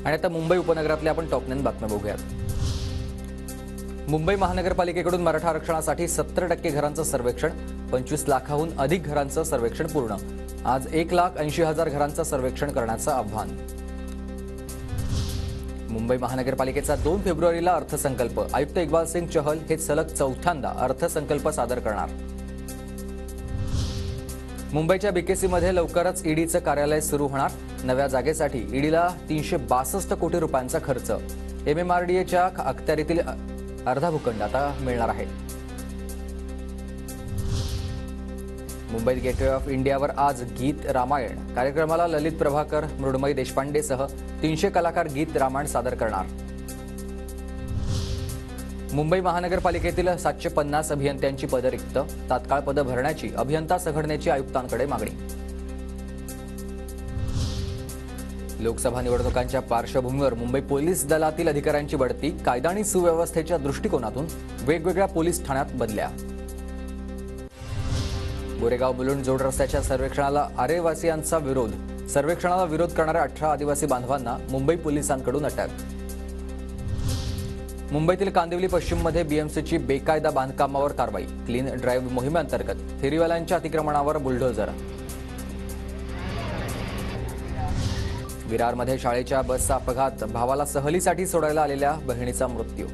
आणि आता मुंबई उपनगरातल्या आपण टॉप 9 बातम्या बघूयात। मुंबई महानगरपालिकेकडून मराठा आरक्षणासाठी 70% घरांचं सर्वेक्षण, 25 लाखाहून अधिक घरांचं सर्वेक्षण पूर्ण। आज 1,80,000 घरांचं सर्वेक्षण करण्याचं आव्हान। मुंबई महानगरपालिकेचा 2 फेब्रुवारीला अर्थसंकल्प, आयुक्त इक्बाल सिंग चहल हे सलग चौथ्यांदा अर्थसंकल्प सादर करणार। मुंबईच्या बीकेसीमध्ये लवकरच ईडीचं कार्यालय सुरू होणार। नव्या जागेसाठी ईडीला 362 कोटी रुपयांचा खर्च। एमएमआरडीएच्या अखत्यारीतील अर्धा भूखंड आता मिळणार आहे। मुंबईत गेटवे ऑफ इंडियावर आज गीत रामायण कार्यक्रमाला ललित प्रभाकर, मृण्मयी देशपांडेसह 300 कलाकार गीत रामायण सादर करणार। मुंबई महानगरपालिकेतील 750 अभियंत्यांची पदं रिक्त, तात्काळ पदं भरण्याची अभियंता संघटनेची आयुक्तांकडे मागणी। लोकसभा निवडणुकांच्या पार्श्वभूमीवर मुंबई पोलीस दलातील अधिकाऱ्यांची बढती, कायदा आणि सुव्यवस्थेच्या दृष्टिकोनातून वेगवेगळ्या पोलीस ठाण्यात बदल्या। गोरेगाव मुलुंड जोड रस्त्याच्या सर्वेक्षणाला आरेवासियांचा विरोध, सर्वेक्षणाला विरोध करणाऱ्या 18 आदिवासी बांधवांना मुंबई पोलिसांकडून अटक। मुंबईतील कांदिवली पश्चिममध्ये बीएमसीची बेकायदा बांधकामावर कारवाई, क्लीन ड्राईव्ह मोहिमेअंतर्गत फेरीवाल्यांच्या अतिक्रमणावर बुलडोझर। विरारमध्ये शाळेच्या बसचा अपघात, भावाला सहलीसाठी सोडायला आलेल्या बहिणीचा मृत्यू।